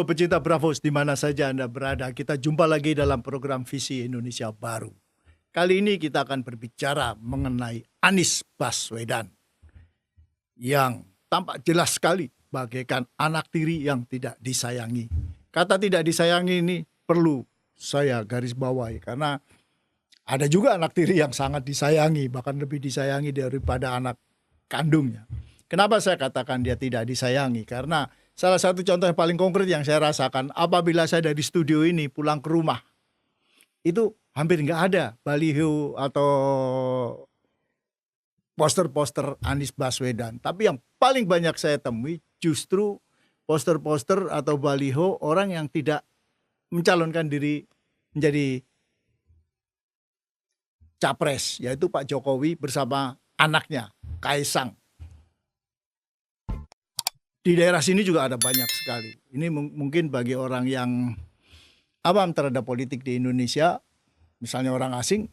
Halo pecinta Bravos di mana saja Anda berada. Kita jumpa lagi dalam program Visi Indonesia Baru. Kali ini kita akan berbicara mengenai Anies Baswedan yang tampak jelas sekali bagaikan anak tiri yang tidak disayangi. Kata tidak disayangi ini perlu saya garis bawahi karena ada juga anak tiri yang sangat disayangi, bahkan lebih disayangi daripada anak kandungnya. Kenapa saya katakan dia tidak disayangi? Karena salah satu contoh yang paling konkret yang saya rasakan apabila saya dari studio ini pulang ke rumah, itu hampir nggak ada baliho atau poster-poster Anies Baswedan. Tapi yang paling banyak saya temui justru poster-poster atau baliho orang yang tidak mencalonkan diri menjadi capres, yaitu Pak Jokowi bersama anaknya, Kaisang. Di daerah sini juga ada banyak sekali. Ini mungkin bagi orang yang awam terhadap politik di Indonesia, misalnya orang asing,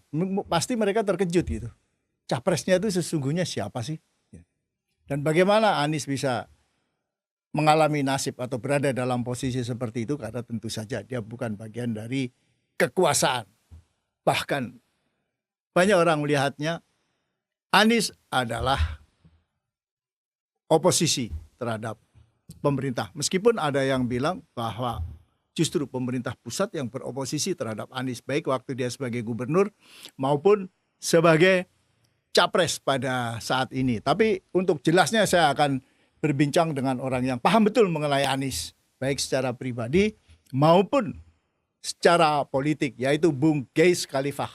pasti mereka terkejut gitu. Capresnya itu sesungguhnya siapa sih? Dan bagaimana Anies bisa mengalami nasib atau berada dalam posisi seperti itu? Karena tentu saja dia bukan bagian dari kekuasaan. Bahkan banyak orang melihatnya Anies adalah oposisi terhadap pemerintah. Meskipun ada yang bilang bahwa justru pemerintah pusat yang beroposisi terhadap Anies, baik waktu dia sebagai gubernur maupun sebagai capres pada saat ini. Tapi untuk jelasnya saya akan berbincang dengan orang yang paham betul mengenai Anies, baik secara pribadi maupun secara politik, yaitu Bung Geis Khalifah.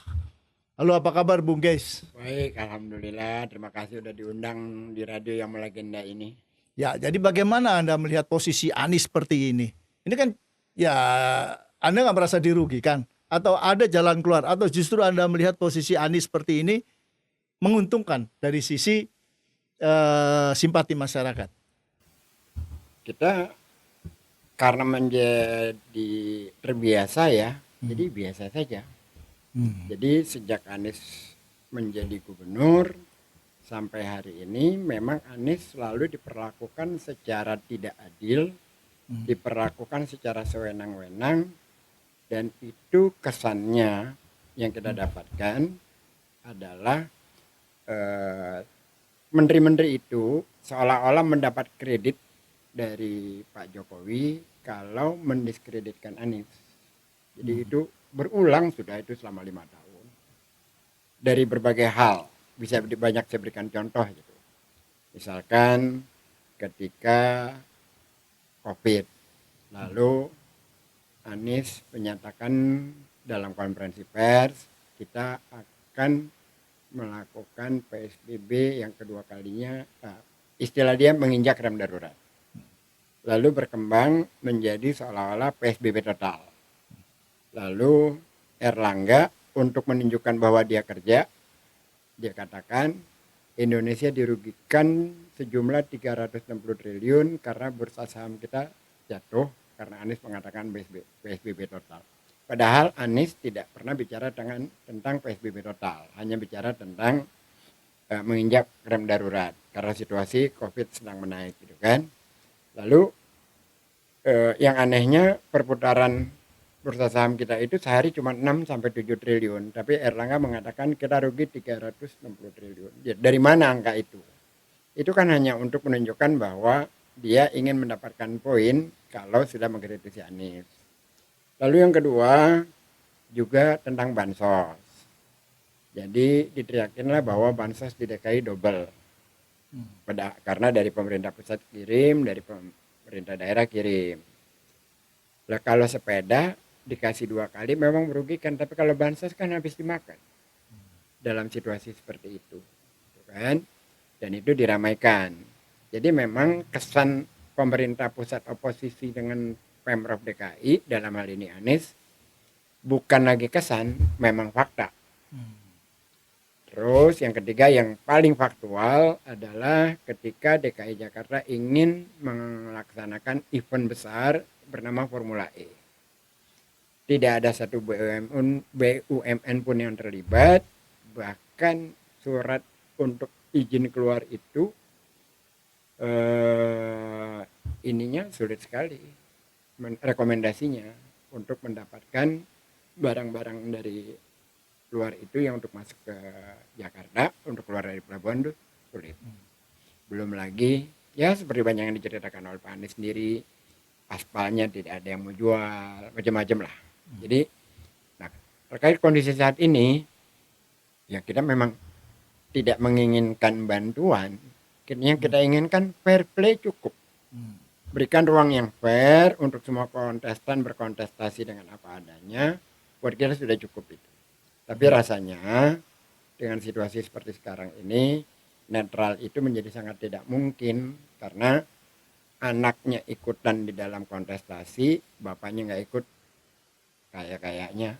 Halo, apa kabar Bung Geis? Baik, alhamdulillah. Terima kasih sudah diundang di radio yang melegenda ini. Ya, jadi bagaimana Anda melihat posisi Anies seperti ini? Ini kan ya Anda nggak merasa dirugikan? Atau ada jalan keluar? Atau justru Anda melihat posisi Anies seperti ini menguntungkan dari sisi simpati masyarakat? Kita karena menjadi terbiasa ya, jadi biasa saja. Jadi sejak Anies menjadi gubernur sampai hari ini memang Anies selalu diperlakukan secara tidak adil, diperlakukan secara sewenang-wenang, dan itu kesannya yang kita dapatkan adalah menteri-menteri itu seolah-olah mendapat kredit dari Pak Jokowi kalau mendiskreditkan Anies. Jadi itu berulang sudah itu selama 5 tahun. Dari berbagai hal, bisa banyak saya berikan contoh gitu. Misalkan ketika COVID, lalu Anies menyatakan dalam konferensi pers kita akan melakukan PSBB yang kedua kalinya, istilah dia menginjak rem darurat. Lalu berkembang menjadi seolah-olah PSBB total. Lalu Erlangga untuk menunjukkan bahwa dia kerja, dia katakan Indonesia dirugikan sejumlah 360 triliun karena bursa saham kita jatuh karena Anies mengatakan PSBB total. Padahal Anies tidak pernah bicara tentang PSBB total, hanya bicara tentang menginjak rem darurat karena situasi COVID sedang menaik gitu kan. Lalu yang anehnya perputaran bursa saham kita itu sehari cuma 6 sampai 7 triliun, tapi Erlangga mengatakan kita rugi 360 triliun. Dari mana angka itu? Itu kan hanya untuk menunjukkan bahwa dia ingin mendapatkan poin kalau sudah mengkritisi Anies. Lalu yang kedua juga tentang bansos. Jadi diteriakinlah bahwa bansos di DKI double. Karena dari pemerintah pusat kirim, dari pemerintah daerah kirim. Lah kalau sepeda dikasih 2 kali memang merugikan, tapi kalau bansos kan habis dimakan dalam situasi seperti itu kan, dan itu diramaikan. Jadi memang kesan pemerintah pusat oposisi dengan Pemprov DKI dalam hal ini Anies bukan lagi kesan, memang fakta. Terus yang ketiga yang paling faktual analah ketika DKI Jakarta ingin melaksanakan event besar bernama Formula E. Tidak ada satu BUMN pun yang terlibat, bahkan surat untuk izin keluar itu ininya sulit sekali. rekomendasinya untuk mendapatkan barang-barang dari luar itu yang untuk masuk ke Jakarta, untuk keluar dari pelabuhan itu sulit. Belum lagi ya seperti banyak yang diceritakan oleh Pak Anies sendiri, aspalnya tidak ada yang mau jual, macam-macam lah. Jadi nah, terkait kondisi saat ini ya kita memang tidak menginginkan bantuan. Yang kita inginkan fair play cukup. Berikan ruang yang fair untuk semua kontestan berkontestasi dengan apa adanya. Buat kita sudah cukup itu. Tapi rasanya dengan situasi seperti sekarang ini, netral itu menjadi sangat tidak mungkin karena anaknya ikutan di dalam kontestasi, bapaknya nggak ikut, kayaknya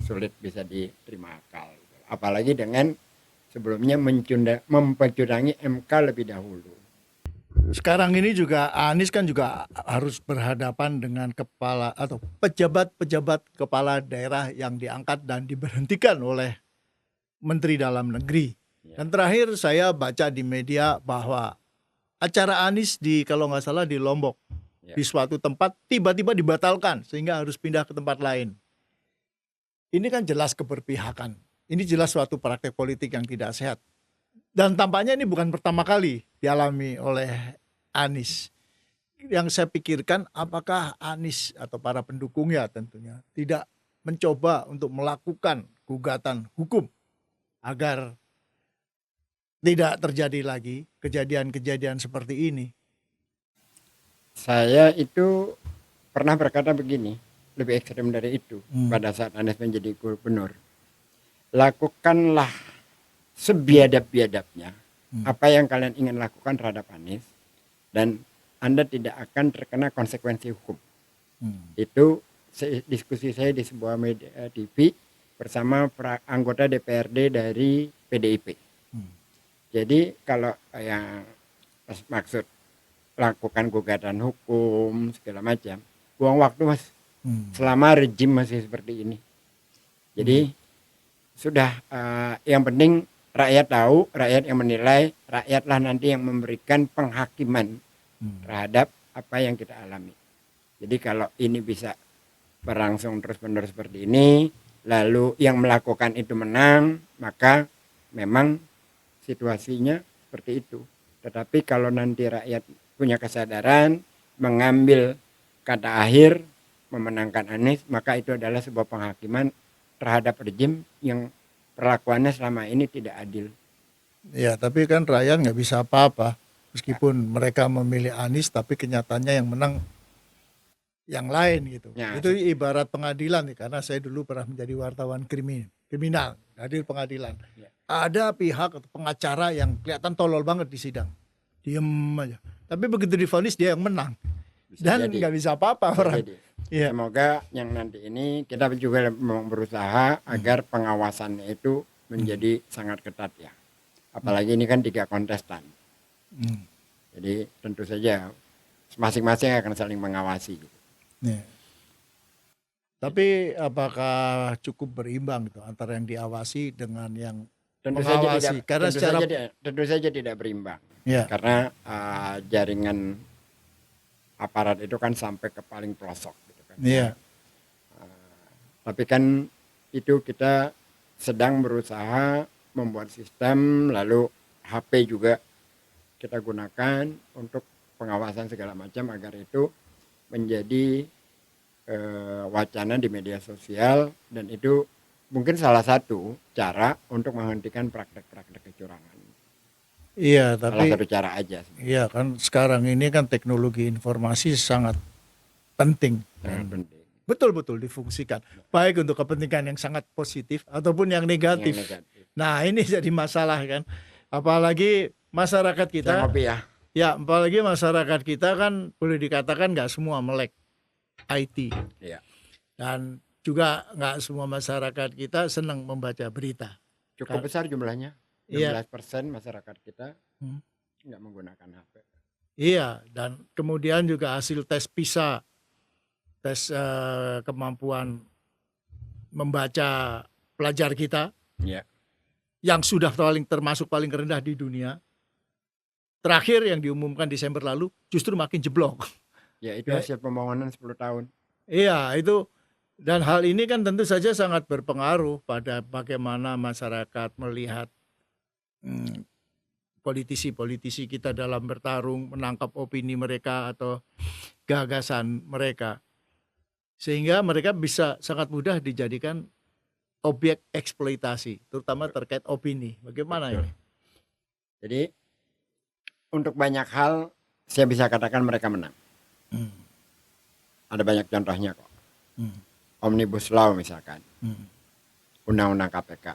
sulit bisa diterima akal. Apalagi dengan sebelumnya mempercurangi MK lebih dahulu. Sekarang ini juga Anies kan juga harus berhadapan dengan kepala atau pejabat-pejabat kepala daerah yang diangkat dan diberhentikan oleh Menteri Dalam Negeri. Dan terakhir saya baca di media bahwa acara Anies kalau nggak salah di Lombok, di suatu tempat tiba-tiba dibatalkan sehingga harus pindah ke tempat lain. Ini kan jelas keberpihakan. Ini jelas suatu praktek politik yang tidak sehat. Dan tampaknya ini bukan pertama kali dialami oleh Anies. Yang saya pikirkan apakah Anies atau para pendukungnya tentunya tidak mencoba untuk melakukan gugatan hukum agar tidak terjadi lagi kejadian-kejadian seperti ini. Saya itu pernah berkata begini, lebih ekstrem dari itu pada saat Anies menjadi gubernur. Lakukanlah sebiadab-biadabnya apa yang kalian ingin lakukan terhadap Anies dan Anda tidak akan terkena konsekuensi hukum. Itu diskusi saya di sebuah media TV bersama anggota DPRD dari PDIP. Jadi kalau yang maksud lakukan gugatan hukum segala macam, buang waktu Mas. Selama rejim masih seperti ini. Jadi sudah yang penting rakyat tahu, rakyat yang menilai, rakyatlah nanti yang memberikan penghakiman terhadap apa yang kita alami. Jadi kalau ini bisa berlangsung terus-menerus seperti ini, lalu yang melakukan itu menang, maka memang situasinya seperti itu. Tetapi kalau nanti rakyat punya kesadaran, mengambil kata akhir, memenangkan Anies, maka itu adalah sebuah penghakiman terhadap rejim yang perlakuannya selama ini tidak adil. Ya, tapi kan rakyat nggak bisa apa-apa. Meskipun mereka memilih Anies, tapi kenyataannya yang menang yang lain gitu. Ya, itu ibarat pengadilan nih, karena saya dulu pernah menjadi wartawan kriminal, hadir pengadilan. Ya. Ada pihak atau pengacara yang kelihatan tolol banget di sidang, diem aja. Tapi begitu divonis dia yang menang. Bisa Dan nggak bisa apa-apa orang. Ya. Semoga yang nanti ini kita juga memang berusaha agar pengawasannya itu menjadi sangat ketat ya. Apalagi ini kan 3 kontestan. Jadi tentu saja masing-masing akan saling mengawasi. Ya. Tapi apakah cukup berimbang gitu antara yang diawasi dengan yang mengawasi? Karena tentu saja tidak berimbang. Ya. Karena jaringan aparat itu kan sampai ke paling pelosok gitu kan. Iya. Tapi kan itu kita sedang berusaha membuat sistem, lalu HP juga kita gunakan untuk pengawasan segala macam agar itu menjadi wacana di media sosial, dan itu mungkin salah satu cara untuk menghentikan praktek-praktek kecurangan. Iya, tapi salah satu cara aja. Iya kan sekarang ini kan teknologi informasi sangat penting. Penting. Betul-betul difungsikan baik untuk kepentingan yang sangat positif ataupun yang negatif. Nah, ini jadi masalah kan. Apalagi masyarakat kita. Ya, apalagi masyarakat kita kan boleh dikatakan nggak semua melek IT. Ya. Dan juga nggak semua masyarakat kita senang membaca berita. Cukup besar jumlahnya. 16% masyarakat kita nggak menggunakan HP. Iya, dan kemudian juga hasil tes PISA, tes kemampuan membaca pelajar kita, yang sudah termasuk paling rendah di dunia. Terakhir yang diumumkan Desember lalu justru makin jeblok. Ya itu Ya, hasil pembangunan 10 tahun. iya, itu dan hal ini kan tentu saja sangat berpengaruh pada bagaimana masyarakat melihat mm, politisi-politisi kita dalam bertarung menangkap opini mereka atau gagasan mereka. Sehingga mereka bisa sangat mudah dijadikan objek eksploitasi, terutama terkait opini. Bagaimana Betul. ini? Jadi untuk banyak hal saya bisa katakan mereka menang. Hmm, Ada banyak contohnya kok. hmm, Omnibus Law misalkan, hmm, Undang-Undang KPK.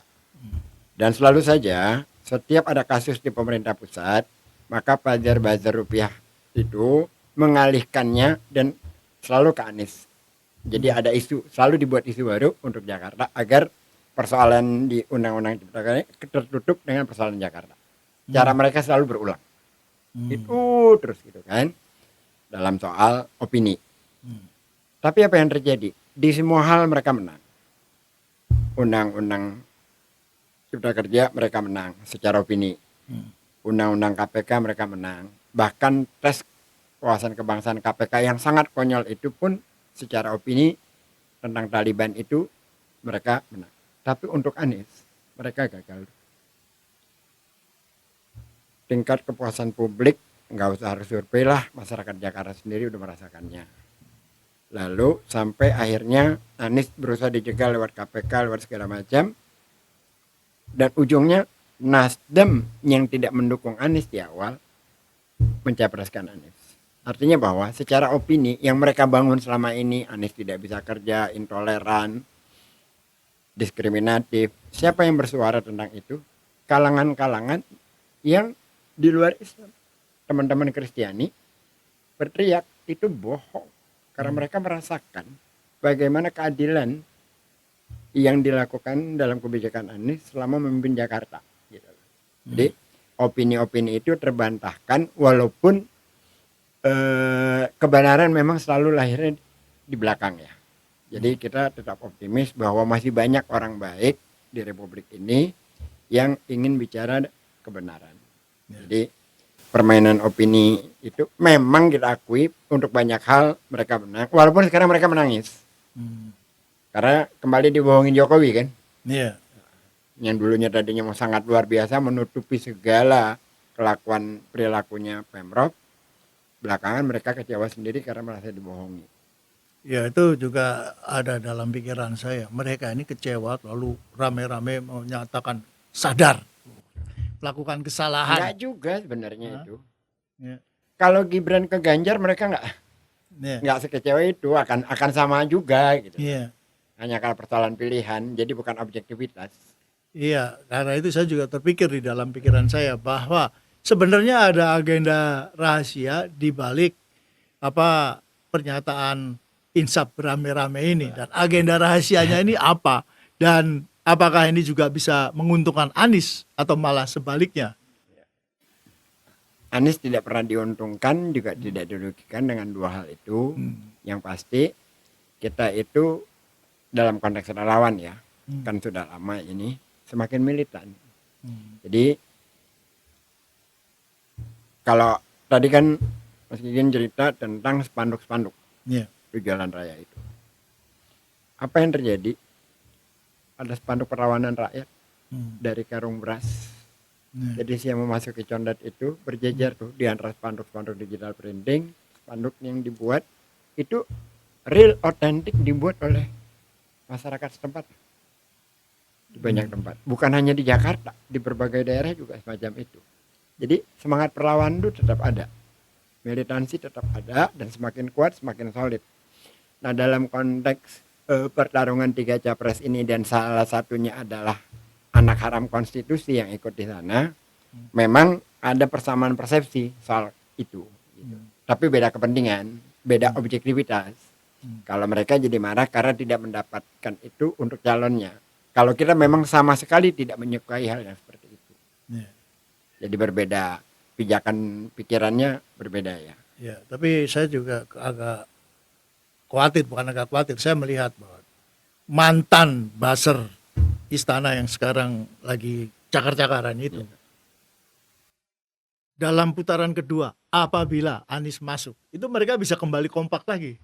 Dan selalu saja setiap ada kasus di pemerintah pusat, maka buzzer-buzzer rupiah itu mengalihkannya dan selalu ke Anies. Jadi ada isu, selalu dibuat isu baru untuk Jakarta agar persoalan di Undang-Undang Cipta Kerja tertutup dengan persoalan Jakarta. Cara hmm, mereka selalu berulang. hmm, Itu terus gitu kan dalam soal opini. hmm, Tapi apa yang terjadi? Di semua hal mereka menang. Undang-undang Cipta Kerja mereka menang secara opini. hmm, Undang-undang KPK mereka menang. Bahkan tes wawasan kebangsaan KPK yang sangat konyol itu pun secara opini tentang Taliban itu mereka menang. Tapi untuk Anies mereka gagal. Tingkat kepuasan publik nggak usah harus survei lah, masyarakat Jakarta sendiri udah merasakannya. Lalu sampai akhirnya Anies berusaha dijegal lewat KPK, lewat segala macam, dan ujungnya Nasdem yang tidak mendukung Anies di awal mencapreskan Anies. Artinya bahwa secara opini yang mereka bangun selama ini, Anies tidak bisa kerja, intoleran, diskriminatif. Siapa yang bersuara tentang itu? Kalangan-kalangan yang di luar Islam. Teman-teman Kristiani berteriak itu bohong. Karena mereka merasakan bagaimana keadilan yang dilakukan dalam kebijakan Anies selama memimpin Jakarta. Gitu. Jadi opini-opini itu terbantahkan walaupun kebenaran memang selalu lahirnya di belakang ya. Jadi kita tetap optimis bahwa masih banyak orang baik di Republik ini yang ingin bicara kebenaran. Jadi permainan opini itu memang kita akui untuk banyak hal mereka menang. Walaupun sekarang mereka menangis. hmm. Karena kembali dibohongin Jokowi kan. Iya, Yang dulunya tadinya mau sangat luar biasa menutupi segala kelakuan perilakunya Pemprov. Belakangan mereka kecewa sendiri karena merasa dibohongi. ya itu juga ada dalam pikiran saya. Mereka ini kecewa lalu rame-rame menyatakan sadar melakukan kesalahan. Enggak juga sebenarnya Hah? itu. Ya, Kalau Gibran ke Ganjar mereka ya, nggak sekecewa itu, akan sama juga gitu. iya. Hanya karena persoalan pilihan, jadi bukan objektivitas. Iya, karena itu saya juga terpikir di dalam pikiran saya bahwa sebenarnya ada agenda rahasia di balik apa pernyataan insaf rame-rame ini dan agenda rahasianya ini apa dan apakah ini juga bisa menguntungkan Anies atau malah sebaliknya? Anies tidak pernah diuntungkan juga tidak dirugikan dengan dua hal itu. Yang pasti kita itu dalam konteks relawan ya, kan sudah lama ini semakin militan. Jadi kalau tadi kan Mas Gigin cerita tentang spanduk-spanduk Iya. di jalan raya itu. Apa yang terjadi? Ada spanduk perlawanan rakyat dari karung beras. Jadi siang memasuki condet itu berjejer tuh di antara spanduk-spanduk digital printing, spanduk yang dibuat itu real otentik dibuat oleh masyarakat setempat di banyak tempat. Bukan hanya di Jakarta, di berbagai daerah juga semacam itu. Jadi semangat perlawanan itu tetap ada, militansi tetap ada dan semakin kuat semakin solid. Nah dalam konteks pertarungan tiga capres ini dan salah satunya adalah anak haram konstitusi yang ikut di sana, memang ada persamaan persepsi soal itu. Gitu. Tapi beda kepentingan, beda objektivitas. Kalau mereka jadi marah karena tidak mendapatkan itu untuk calonnya. Kalau kita memang sama sekali tidak menyukai hal yang seperti itu. Iya. Jadi berbeda, pijakan pikirannya berbeda ya. Ya, tapi saya juga agak khawatir, bukan agak khawatir, saya melihat bahwa mantan buzzer istana yang sekarang lagi cakar-cakaran itu dalam putaran kedua apabila Anies masuk, itu mereka bisa kembali kompak lagi.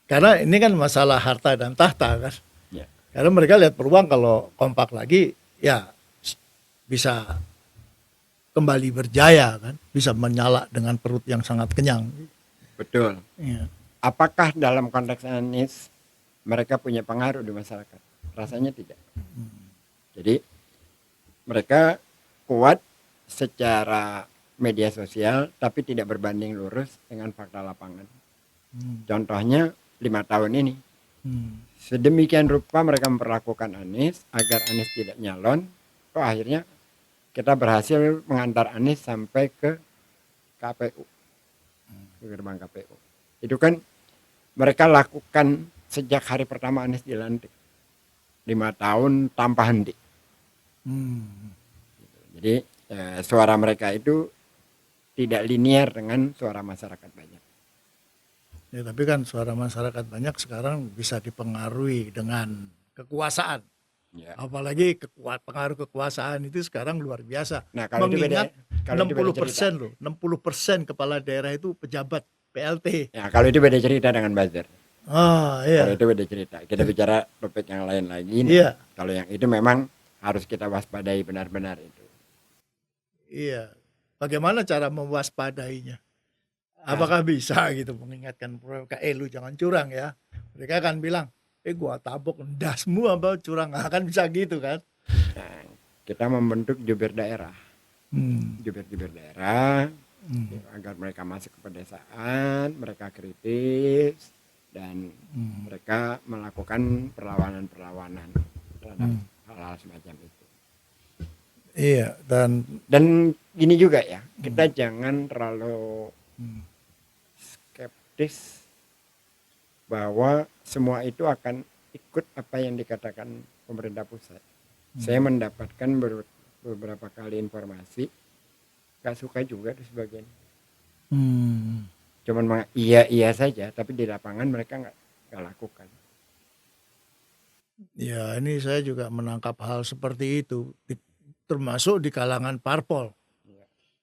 Karena ini kan masalah harta dan tahta kan. Ya. Karena mereka lihat peluang kalau kompak lagi ya bisa kembali berjaya kan, bisa menyala dengan perut yang sangat kenyang. Betul. Ya. Apakah dalam konteks Anies mereka punya pengaruh di masyarakat? Rasanya tidak. Jadi mereka kuat secara media sosial tapi tidak berbanding lurus dengan fakta lapangan. Contohnya 5 tahun ini. Sedemikian rupa mereka memperlakukan Anies agar Anies tidak nyalon. Akhirnya kita berhasil mengantar Anies sampai ke KPU, ke gerbang KPU. Itu kan mereka lakukan sejak hari pertama Anies dilantik, 5 tahun tanpa henti. Jadi suara mereka itu tidak linear dengan suara masyarakat banyak. Ya, tapi kan suara masyarakat banyak sekarang bisa dipengaruhi dengan kekuasaan. Ya. Apalagi pengaruh kekuasaan itu sekarang luar biasa. Nah, kalau mengingat itu beda, kalau 60% loh, 60% kepala daerah itu pejabat PLT. Ya, kalau itu beda cerita dengan buzzer. Iya. Kalau itu beda cerita. Kita bicara topik yang lain lagi. Nah, Iya. kalau yang itu memang harus kita waspadai benar-benar itu. Iya. Bagaimana cara mewaspadainya? Apakah bisa gitu mengingatkan mereka, lu jangan curang ya. Mereka akan bilang, gua tabok endasmu apa curang, akan bisa gitu kan. Nah, kita membentuk jubir daerah. Jubir-jubir daerah agar mereka masuk ke pedesaan, mereka kritis dan mereka melakukan perlawanan-perlawanan terhadap hal-hal semacam itu. Iya, dan gini juga ya, kita jangan terlalu skeptis bahwa semua itu akan ikut apa yang dikatakan pemerintah pusat. Saya mendapatkan beberapa kali informasi, gak suka juga di sebagian. Cuman iya saja, tapi di lapangan mereka nggak lakukan. Ya, ini saya juga menangkap hal seperti itu, termasuk di kalangan parpol.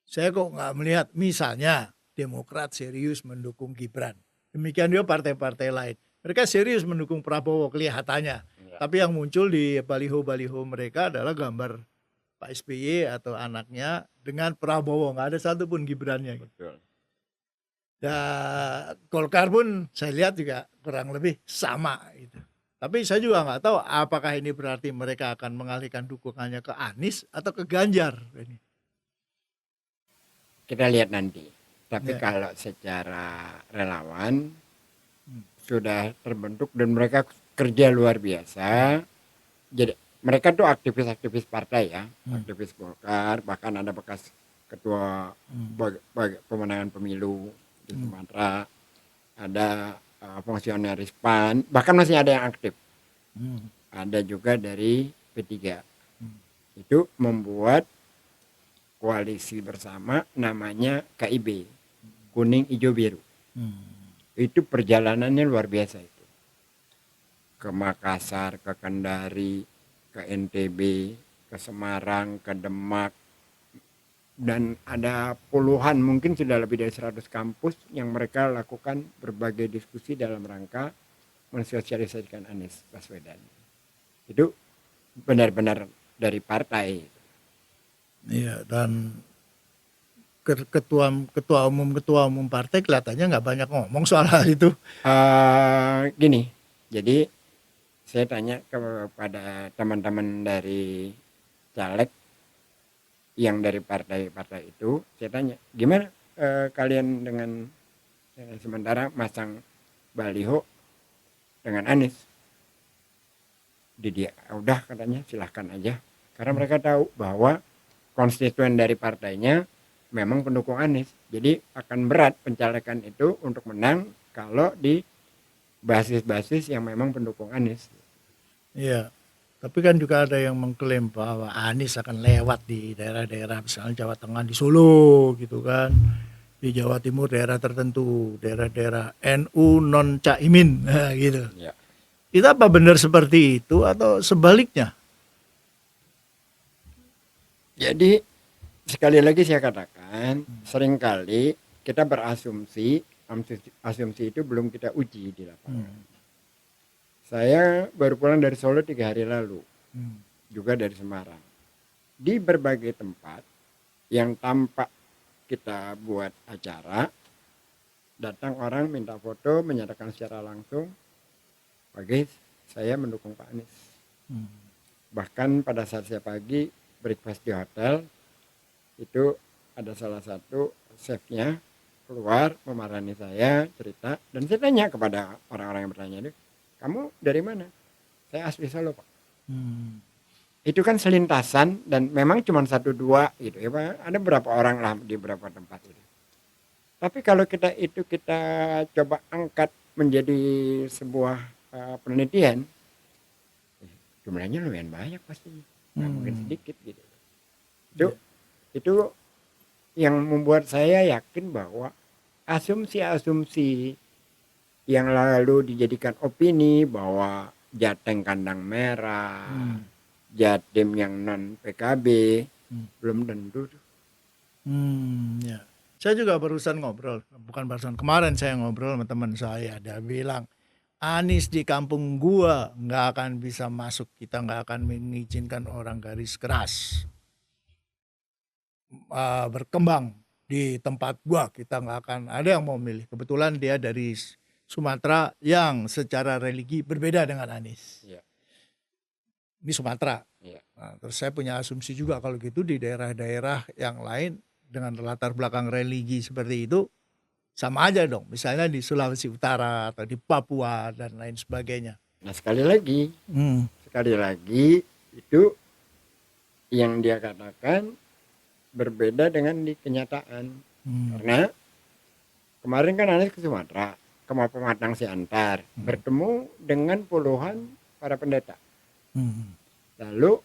Saya kok nggak melihat misalnya Demokrat serius mendukung Gibran. Demikian juga partai-partai lain. Mereka serius mendukung Prabowo kelihatannya. Ya. Tapi yang muncul di baliho-baliho mereka adalah gambar Pak SBY atau anaknya dengan Prabowo. Nggak ada satupun Gibrannya. Betul. Dan Golkar pun saya lihat juga kurang lebih sama. Gitu. Tapi saya juga nggak tahu apakah ini berarti mereka akan mengalihkan dukungannya ke Anies atau ke Ganjar. Ini. Kita lihat nanti. Tapi kalau secara relawan sudah terbentuk dan mereka kerja luar biasa. Jadi mereka tuh aktivis-aktivis partai ya, aktivis Golkar, bahkan ada bekas ketua pemenangan pemilu di Sumatera, ada fungsionaris PAN, bahkan masih ada yang aktif. Ada juga dari P3. Itu membuat koalisi bersama namanya KIB, kuning hijau biru. Itu perjalanannya luar biasa itu. Ke Makassar, ke Kendari, ke NTB, ke Semarang, ke Demak. Dan ada puluhan, mungkin sudah lebih dari 100 kampus yang mereka lakukan berbagai diskusi dalam rangka mensosialisasikan Anies Baswedan. Itu benar-benar dari partai. Iya, dan ketua umum partai kelihatannya nggak banyak ngomong soal hal itu. Gini, jadi saya tanya kepada teman-teman dari caleg yang dari partai-partai itu, saya tanya gimana kalian dengan sementara masang baliho dengan Anies. Dia udah katanya silahkan aja, karena mereka tahu bahwa konstituen dari partainya memang pendukung Anies. Jadi akan berat pencalekan itu untuk menang kalau di basis-basis yang memang pendukung Anies. Iya, tapi kan juga ada yang mengklaim bahwa Anies akan lewat di daerah-daerah misalnya Jawa Tengah di Solo gitu kan. Di Jawa Timur daerah tertentu, daerah-daerah NU non Caimin gitu. Ya. Itu apa benar seperti itu atau sebaliknya? Jadi sekali lagi saya katakan, seringkali kita berasumsi, asumsi itu belum kita uji di lapangan. Saya baru pulang dari Solo 3 hari lalu, juga dari Semarang. Di berbagai tempat yang tampak kita buat acara, datang orang minta foto, menyatakan secara langsung, Pak Geis, saya mendukung Pak Anies. Bahkan pada saat saya pagi breakfast di hotel, itu ada salah satu chefnya keluar memarahi saya, cerita, dan saya tanya kepada orang-orang yang bertanya itu, kamu dari mana? Saya asli Solo, Pak. Itu kan selintasan dan memang cuma 1-2 gitu ya Pak. Ada berapa orang lah di beberapa tempat itu. Tapi kalau kita coba angkat menjadi sebuah penelitian, jumlahnya lumayan banyak pastinya, nggak mungkin sedikit gitu. Itu yang membuat saya yakin bahwa asumsi-asumsi yang lalu dijadikan opini bahwa Jateng kandang merah, Jatim yang non PKB, belum tentu. Ya. Saya juga barusan ngobrol, bukan barusan, kemarin saya ngobrol sama teman saya, dia bilang Anies di kampung gua nggak akan bisa masuk, kita nggak akan mengizinkan orang garis keras berkembang di tempat gua, kita nggak akan ada yang mau milih. Kebetulan dia dari Sumatera yang secara religi berbeda dengan Anies. Ya. Ini Sumatera. Ya. Nah, terus saya punya asumsi juga kalau gitu di daerah-daerah yang lain dengan latar belakang religi seperti itu sama aja dong. Misalnya di Sulawesi Utara atau di Papua dan lain sebagainya. Nah sekali lagi itu yang dia katakan berbeda dengan di kenyataan. Karena kemarin kan Anies ke Sumatera, ke Pematang Siantar, bertemu dengan puluhan para pendeta. Lalu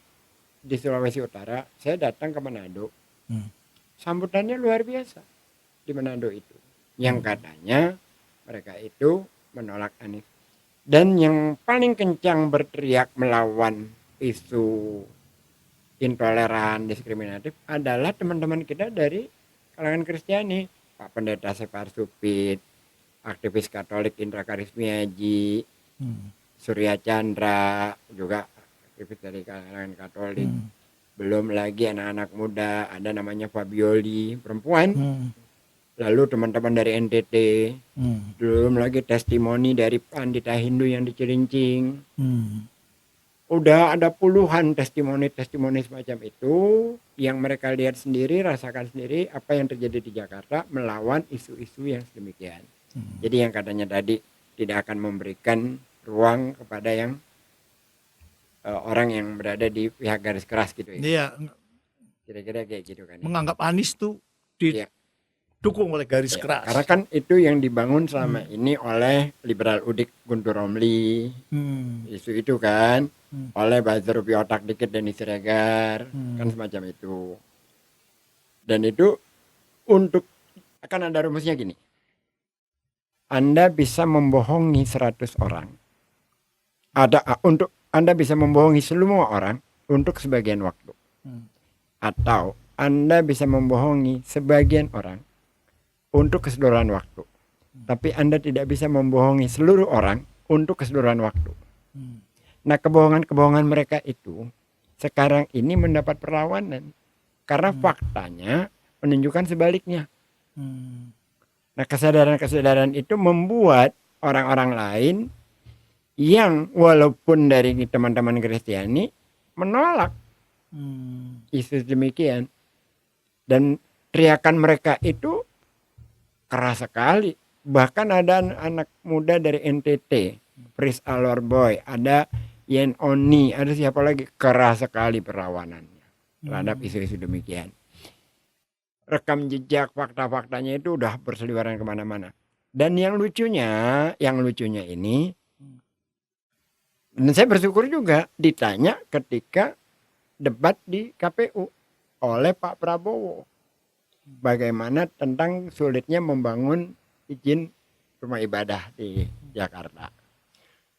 di Sulawesi Utara saya datang ke Manado, sambutannya luar biasa di Manado itu, yang katanya mereka itu menolak Anies. Dan yang paling kencang berteriak melawan isu intoleran, diskriminatif adalah teman-teman kita dari kalangan Kristiani, Pak Pendeta Sefar Supit, aktivis Katolik Indra Karismiaji, Surya Chandra, juga aktivis dari kalangan Katolik. Belum lagi anak-anak muda, ada namanya Fabioli, perempuan. Lalu teman-teman dari NTT. Belum lagi testimoni dari Pandita Hindu yang di Cilincing. Udah ada puluhan testimoni semacam itu yang mereka lihat sendiri, rasakan sendiri apa yang terjadi di Jakarta melawan isu-isu yang sedemikian. Jadi yang katanya tadi tidak akan memberikan ruang kepada yang orang yang berada di pihak garis keras gitu ya. Iya. Kira-kira kayak gitu kan. Menganggap Anies tuh didukung oleh garis keras. Karena kan itu yang dibangun selama ini oleh liberal udik Guntur Romli. Isu itu kan. Oleh Buzzer Rupi Otak Dikit Denny Siregar. Kan semacam itu. Dan itu untuk, akan ada rumusnya gini. Anda bisa membohongi 100 orang. Anda bisa membohongi semua orang untuk sebagian waktu. Atau Anda bisa membohongi sebagian orang untuk keseluruhan waktu. Tapi Anda tidak bisa membohongi seluruh orang untuk keseluruhan waktu. Nah, kebohongan-kebohongan mereka itu sekarang ini mendapat perlawanan. Karena faktanya menunjukkan sebaliknya. Nah, kesadaran-kesadaran itu membuat orang-orang lain yang walaupun dari teman-teman Kristiani menolak isu demikian. Dan teriakan mereka itu keras sekali. Bahkan ada anak muda dari NTT, Pris Alorboy, ada Yen Oni, ada siapa lagi, keras sekali perlawanannya terhadap isu-isu demikian. Rekam jejak fakta-faktanya itu udah berseliweran kemana-mana. Dan yang lucunya ini, dan saya bersyukur juga ditanya ketika debat di KPU oleh Pak Prabowo. Bagaimana tentang sulitnya membangun izin rumah ibadah di Jakarta.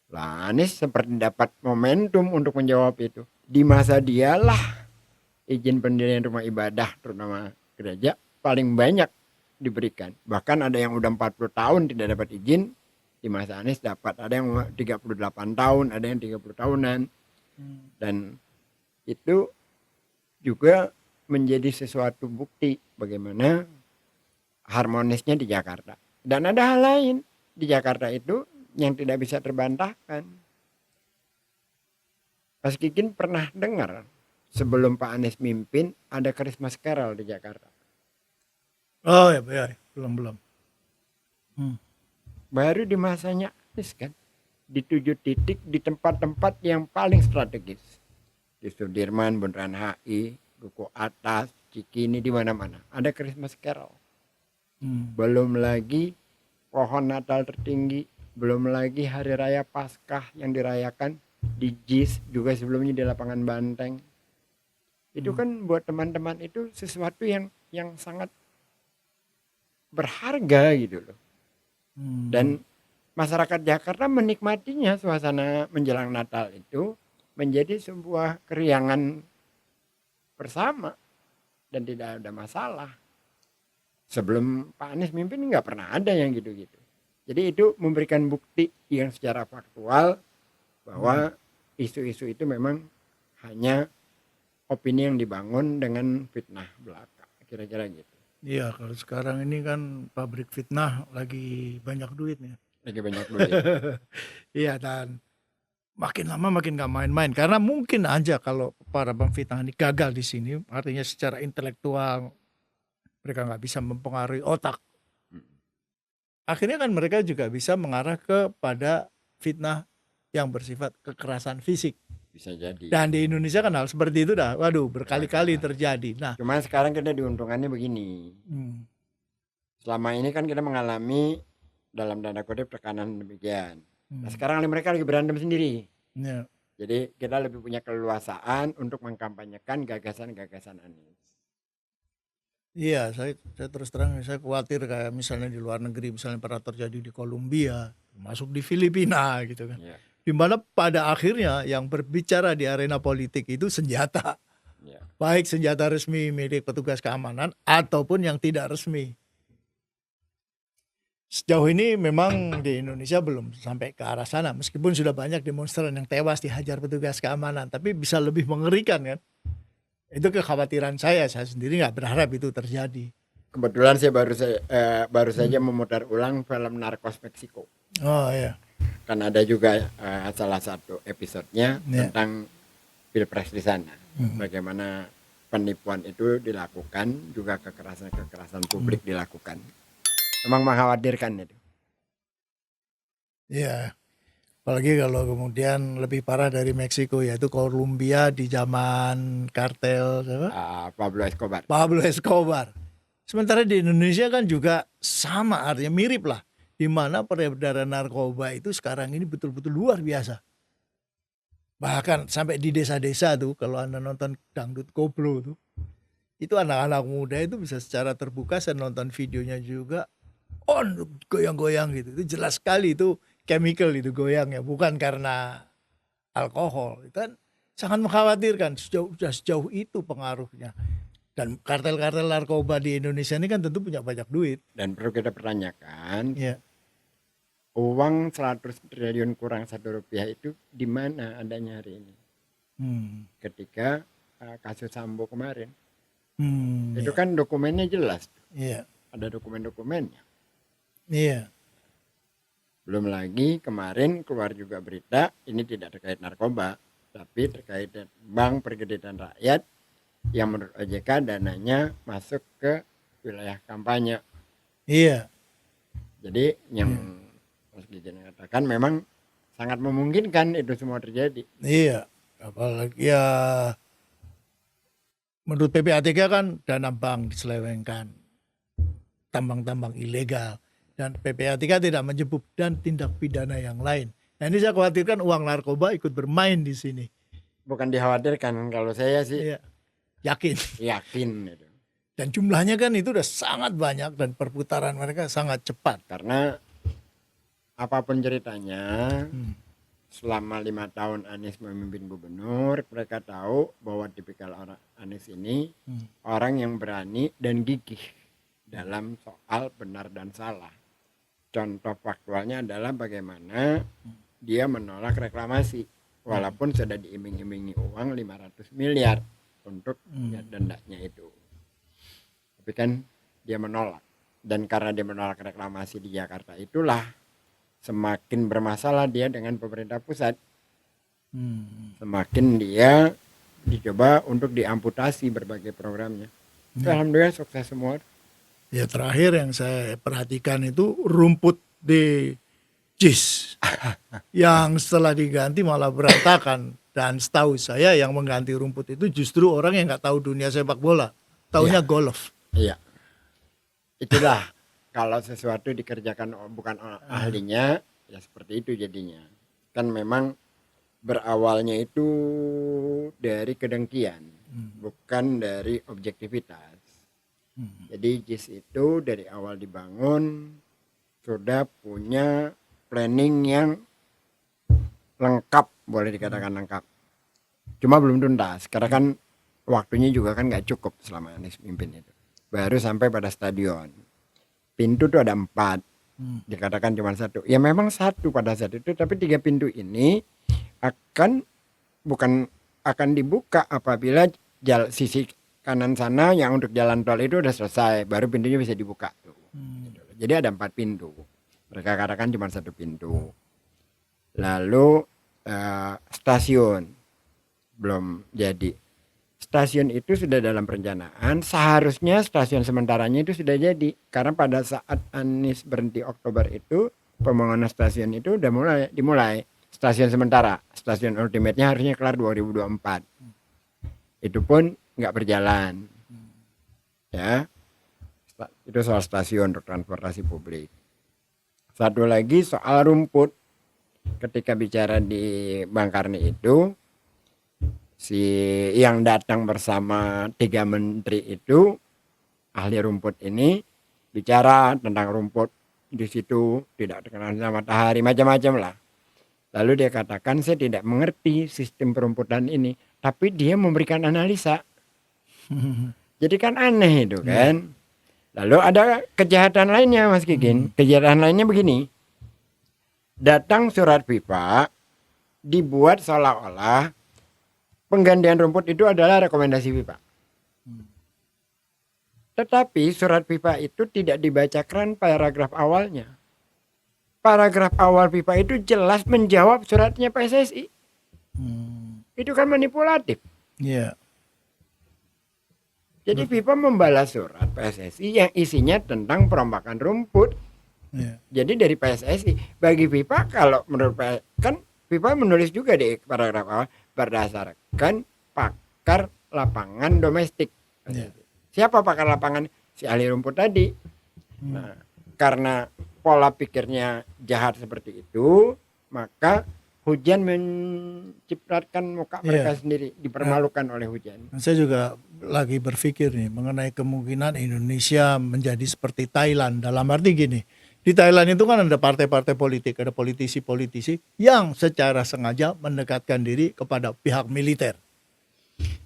Lah, Anies seperti dapat momentum untuk menjawab itu. Di masa dialah izin pendirian rumah ibadah terutama gereja paling banyak diberikan. Bahkan ada yang udah 40 tahun tidak dapat izin, di masa Anies dapat. Ada yang 38 tahun, ada yang 30 tahunan. Dan itu juga menjadi sesuatu bukti bagaimana harmonisnya di Jakarta. Dan ada hal lain di Jakarta itu yang tidak bisa terbantahkan. Mas Kikin pernah dengar sebelum Pak Anies mimpin ada Christmas Carol di Jakarta. Oh ya, belum. Baru di masanya Anies kan, di 7 titik di tempat-tempat yang paling strategis. Di Sudirman, Bundaran HI, Duku Atas, Cikini, di mana-mana ada Christmas Carol. Belum lagi pohon Natal tertinggi, belum lagi hari raya Paskah yang dirayakan di JIS, juga sebelumnya di lapangan Banteng. Itu kan buat teman-teman itu sesuatu yang sangat berharga gitu loh. Dan masyarakat Jakarta menikmatinya, suasana menjelang Natal itu menjadi sebuah keriangan bersama dan tidak ada masalah. Sebelum Pak Anies mimpin nggak pernah ada yang gitu-gitu. Jadi itu memberikan bukti yang secara faktual bahwa isu-isu itu memang hanya opini yang dibangun dengan fitnah belaka, kira-kira gitu. Iya, kalau sekarang ini kan pabrik fitnah lagi banyak duitnya. Lagi banyak duit. Iya, dan makin lama makin gak main-main. Karena mungkin aja kalau para pemfitnah ini gagal di sini, artinya secara intelektual mereka nggak bisa mempengaruhi otak. Akhirnya kan mereka juga bisa mengarah kepada fitnah yang bersifat kekerasan fisik. Bisa jadi. Dan di Indonesia kan hal seperti itu dah, waduh, berkali-kali terjadi. Nah, Cuman sekarang kita diuntungkannya begini. Selama ini kan kita mengalami dalam tanda kutip tekanan demikian. Nah, sekarang mereka lagi berantem sendiri. ya. Jadi kita lebih punya keleluasaan untuk mengkampanyekan gagasan-gagasan Anies. Iya, saya terus terang saya khawatir kayak misalnya di luar negeri, misalnya pernah terjadi di Kolombia, masuk di Filipina gitu kan. Ya, Di mana pada akhirnya yang berbicara di arena politik itu senjata. ya. Baik senjata resmi milik petugas keamanan ataupun yang tidak resmi. Sejauh ini memang di Indonesia belum sampai ke arah sana, meskipun sudah banyak demonstran yang tewas dihajar petugas keamanan, tapi bisa lebih mengerikan kan. Itu kekhawatiran saya sendiri nggak berharap itu terjadi. Kebetulan saya baru saja memutar ulang film Narcos Meksiko. Oh iya. Kan ada juga salah satu episodenya Ya. tentang Pilpres di sana. Bagaimana penipuan itu dilakukan, juga kekerasan publik dilakukan. Memang mengkhawatirkan itu. Iya. Apalagi kalau kemudian lebih parah dari Meksiko, yaitu Kolombia di zaman kartel siapa? Pablo Escobar. Pablo Escobar. Sementara di Indonesia kan juga sama, artinya mirip lah. Di mana peredaran narkoba itu sekarang ini betul-betul luar biasa. Bahkan sampai di desa-desa tuh, kalau Anda nonton dangdut koplo tuh, itu anak-anak muda itu bisa secara terbuka, saya nonton videonya juga, goyang-goyang gitu. Itu jelas sekali itu chemical itu goyangnya, bukan karena alkohol. Itu kan sangat mengkhawatirkan, sejauh itu pengaruhnya. Dan kartel-kartel narkoba di Indonesia ini kan tentu punya banyak duit. Dan perlu kita pertanyakan, Ya. uang 100 triliun kurang 1 rupiah itu di mana adanya hari ini? Ketika kasus Sambo kemarin. Itu kan dokumennya jelas. Iya. Ada dokumen-dokumennya. Iya. Belum lagi kemarin keluar juga berita, ini tidak terkait narkoba, tapi terkait bank perkreditan rakyat yang menurut OJK dananya masuk ke wilayah kampanye. Iya. Jadi yang Mas Gijan katakan memang sangat memungkinkan itu semua terjadi. Iya. Apalagi ya menurut PPATK kan dana bank diselewengkan, tambang-tambang ilegal. Dan PPATK tidak menyebut dan tindak pidana yang lain. Nah ini saya khawatirkan uang narkoba ikut bermain di sini. Bukan dikhawatirkan, kalau saya sih Iya. Yakin. yakin itu. Dan jumlahnya kan itu udah sangat banyak dan perputaran mereka sangat cepat. Karena apapun ceritanya, selama 5 tahun Anies memimpin gubernur, mereka tahu bahwa tipikal orang Anies ini Hmm. orang yang berani dan gigih dalam soal benar dan salah. Contoh faktualnya adalah bagaimana dia menolak reklamasi walaupun sudah diiming-imingi uang 500 miliar untuk dendanya itu. Tapi kan dia menolak. Dan karena dia menolak reklamasi di Jakarta itulah semakin bermasalah dia dengan pemerintah pusat. Semakin dia dicoba untuk diamputasi berbagai programnya. Alhamdulillah sukses semua. Ya terakhir yang saya perhatikan itu rumput di JIS yang setelah diganti malah berantakan, dan setahu saya yang mengganti rumput itu justru orang yang nggak tahu dunia sepak bola, taunya golf. Iya. Itulah kalau sesuatu dikerjakan bukan ahlinya ya seperti itu jadinya. Kan memang berawalnya itu dari kedengkian, bukan dari objektivitas. Jadi JIS itu dari awal dibangun sudah punya planning yang lengkap, boleh dikatakan lengkap. Cuma belum tuntas, karena kan waktunya juga kan nggak cukup selama Anies mimpin itu. Baru sampai pada stadion. Pintu tuh ada 4, dikatakan cuma 1. Ya memang 1 pada saat itu, tapi 3 pintu ini akan dibuka apabila sisi kanan sana yang untuk jalan tol itu udah selesai, baru pintunya bisa dibuka tuh. Jadi ada 4 pintu. Mereka katakan cuma 1 pintu. Lalu stasiun belum jadi. Stasiun itu sudah dalam perencanaan. Seharusnya stasiun sementaranya itu sudah jadi, karena pada saat Anies berhenti Oktober itu pembangunan stasiun itu udah dimulai. Stasiun sementara, stasiun ultimate-nya harusnya kelar 2024. Itu pun nggak berjalan. Ya, itu soal stasiun untuk transportasi publik. Satu lagi soal rumput. Ketika bicara di Bangkarni itu, si yang datang bersama 3 menteri itu, ahli rumput ini bicara tentang rumput di situ tidak terkena matahari, macam-macam lah. Lalu dia katakan, saya tidak mengerti sistem perumputan ini, tapi dia memberikan analisa. Jadi kan aneh itu kan. Lalu ada kejahatan lainnya Mas Kikin. Kejahatan lainnya begini. Datang surat FIFA dibuat seolah-olah penggantian rumput itu adalah rekomendasi FIFA. Tetapi surat FIFA itu tidak dibacakan paragraf awalnya. Paragraf awal FIFA itu jelas menjawab suratnya PSSI. Itu kan manipulatif. Iya. Jadi FIFA membalas surat PSSI yang isinya tentang perombakan rumput. Iya. Jadi dari PSSI, bagi FIFA kalau menurut kan FIFA menulis juga di paragraf awal berdasarkan pakar lapangan domestik. Iya. Siapa pakar lapangan? Si ahli rumput tadi. Nah, karena pola pikirnya jahat seperti itu, maka hujan menciptakan muka mereka sendiri, dipermalukan oleh hujan. Saya juga lagi berpikir nih mengenai kemungkinan Indonesia menjadi seperti Thailand. Dalam arti gini, di Thailand itu kan ada partai-partai politik, ada politisi-politisi yang secara sengaja mendekatkan diri kepada pihak militer.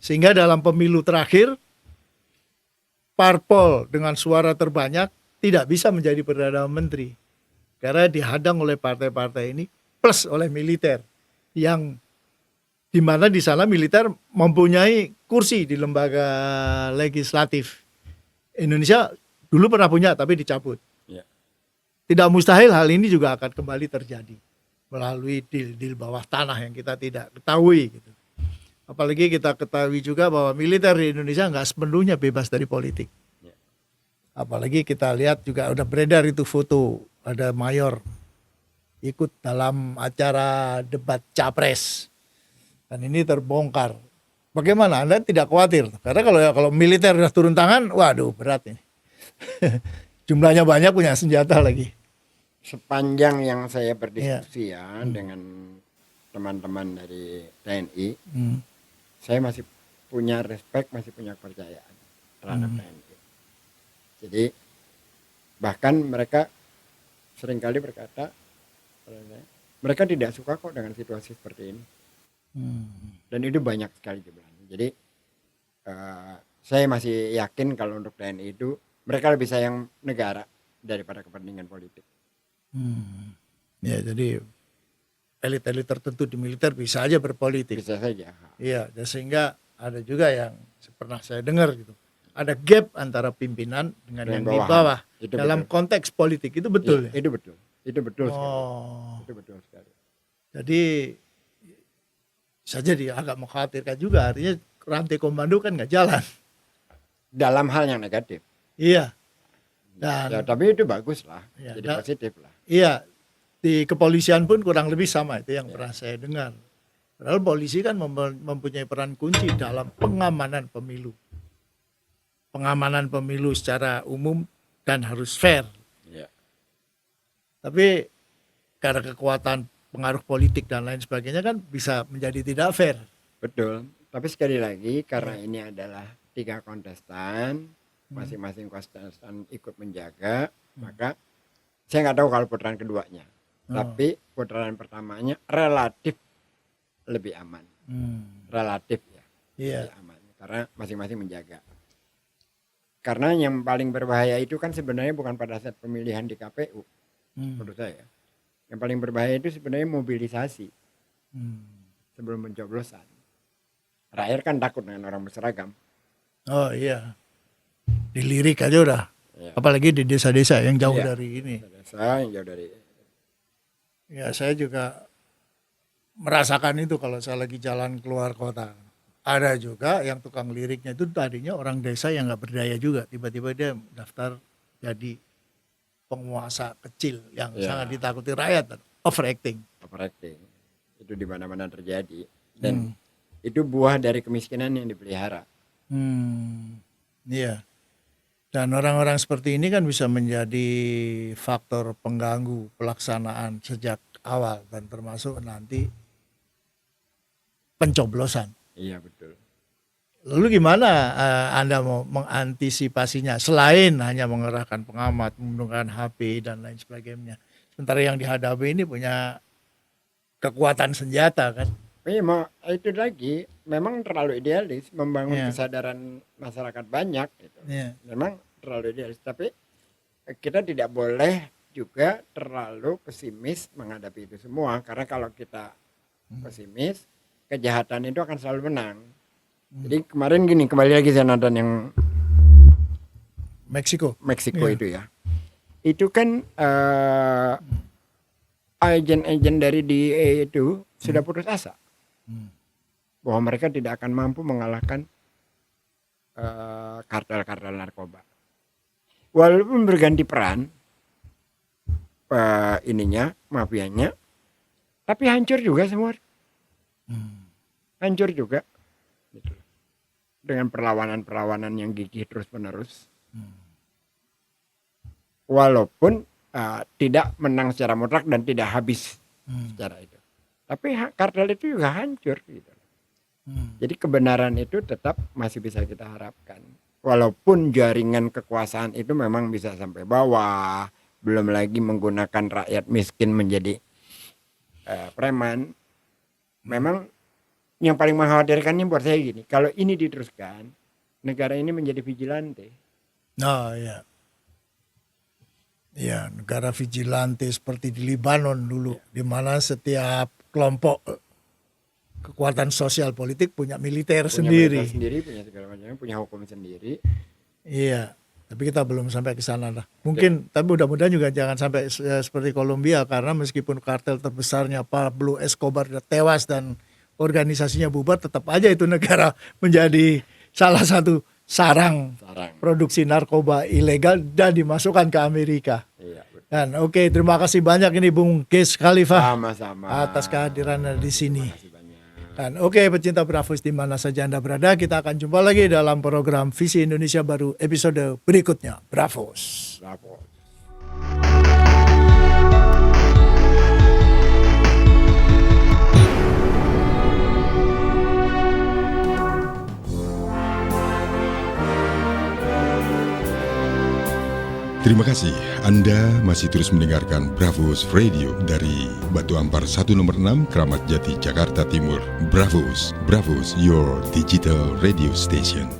Sehingga dalam pemilu terakhir, parpol dengan suara terbanyak tidak bisa menjadi Perdana Menteri. Karena dihadang oleh partai-partai ini plus oleh militer. Yang dimana di sana militer mempunyai kursi di lembaga legislatif. Indonesia dulu pernah punya tapi dicabut. Ya. Tidak mustahil hal ini juga akan kembali terjadi melalui deal bawah tanah yang kita tidak ketahui gitu. Apalagi kita ketahui juga bahwa militer di Indonesia nggak sepenuhnya bebas dari politik. Ya. Apalagi kita lihat juga udah beredar itu foto ada mayor ikut dalam acara debat capres. Dan ini terbongkar. Bagaimana? Anda tidak khawatir? Karena kalau militer sudah turun tangan, waduh berat ini. Jumlahnya banyak, punya senjata lagi. Sepanjang yang saya berdiskusi dengan teman-teman dari TNI, saya masih punya respect, masih punya kepercayaan terhadap TNI. Jadi bahkan mereka seringkali berkata, mereka tidak suka kok dengan situasi seperti ini. Dan itu banyak sekali jumlahnya. Jadi Saya masih yakin kalau untuk TNI itu mereka lebih sayang negara daripada kepentingan politik. Ya, jadi elit-elit tertentu di militer bisa aja berpolitik. Bisa saja. Iya, dan sehingga ada juga yang pernah saya dengar gitu. Ada gap antara pimpinan dengan yang di bawahan. bawah Itu dalam betul. konteks politik. Itu betul ya? Itu betul. Itu betul sekali. Oh, Itu betul sekali. jadi bisa jadi agak mengkhawatirkan juga. Artinya rantai komando kan nggak jalan. Dalam hal yang negatif. Iya. Ya, Dan tapi itu bagus lah. Ya, Jadi dan- positif lah. iya, di kepolisian pun kurang lebih sama itu yang pernah saya dengar. Padahal polisi kan mempunyai peran kunci dalam pengamanan pemilu. Pengamanan pemilu secara umum dan harus fair. Ya. Tapi karena kekuatan pengaruh politik dan lain sebagainya kan bisa menjadi tidak fair. Betul. Tapi sekali lagi karena ini adalah 3 kontestan, masing-masing kontestan ikut menjaga, maka saya nggak tahu kalau putaran keduanya. Tapi putaran pertamanya relatif lebih aman. Relatif ya. Iya. Lebih aman karena masing-masing menjaga. Karena yang paling berbahaya itu kan sebenarnya bukan pada saat pemilihan di KPU, menurut saya. Yang paling berbahaya itu sebenarnya mobilisasi sebelum pencoblosan. Rakyat kan takut dengan orang berseragam. Oh iya. Dilirik aja udah. Ya. Apalagi di desa-desa yang jauh Iya. dari ini. Desa yang jauh dari. Ya saya juga merasakan itu kalau saya lagi jalan keluar kota. Ada juga yang tukang liriknya itu tadinya orang desa yang nggak berdaya juga. Tiba-tiba dia daftar jadi penguasa kecil yang Ya. sangat ditakuti rakyat. Overacting. Overacting. Itu di mana-mana terjadi. Dan itu buah dari kemiskinan yang dipelihara. Iya. Dan orang-orang seperti ini kan bisa menjadi faktor pengganggu pelaksanaan sejak awal dan termasuk nanti pencoblosan. Iya betul. Lalu gimana Anda mau mengantisipasinya selain hanya mengerahkan pengamat, menggunakan HP dan lain sebagainya. Sementara yang dihadapi ini punya kekuatan senjata kan. Itu lagi memang terlalu idealis membangun Iya. kesadaran masyarakat banyak gitu. Iya. Memang terlalu idealis, tapi kita tidak boleh juga terlalu pesimis menghadapi itu semua karena kalau kita pesimis kejahatan itu akan selalu menang. Jadi kemarin gini, kembali lagi saya nonton yang Meksiko. Meksiko Iya. itu ya. Itu kan agen-agen dari DEA itu sudah putus asa bahwa mereka tidak akan mampu mengalahkan kartel-kartel narkoba. Walaupun berganti peran mafianya, tapi hancur juga semua. Hancur juga. Gitu. Dengan perlawanan-perlawanan yang gigih terus-menerus. Walaupun tidak menang secara mutlak dan tidak habis secara itu. Tapi kartel itu juga hancur gitu. Jadi kebenaran itu tetap masih bisa kita harapkan. Walaupun jaringan kekuasaan itu memang bisa sampai bawah, belum lagi menggunakan rakyat miskin menjadi preman. Memang yang paling mengkhawatirkannya buat saya gini, kalau ini diteruskan, negara ini menjadi vigilante. Oh iya. Ya, negara vigilante seperti di Libanon dulu, di mana setiap kelompok kekuatan sosial politik punya militer sendiri. Militer sendiri, punya segala macam, punya hukum sendiri. Iya, tapi kita belum sampai ke sana lah. Mungkin, tapi mudah-mudahan juga jangan sampai seperti Kolombia, karena meskipun kartel terbesarnya Pablo Escobar sudah tewas dan organisasinya bubar, tetap aja itu negara menjadi salah satu sarang produksi narkoba ilegal dan dimasukkan ke Amerika. Iya, betul. Dan oke, terima kasih banyak ini Bung Ges Khalifah Sama-sama. atas kehadirannya di sini. Terima kasih banyak. Dan oke, pecinta Brafos di mana saja Anda berada, kita akan jumpa lagi dalam program Visi Indonesia Baru episode berikutnya. Brafos. Bravo. Terima kasih. Anda masih terus mendengarkan Bravos Radio dari Batu Ampar 1 nomor 6, Kramat Jati, Jakarta Timur. Bravos, Bravos, your digital radio station.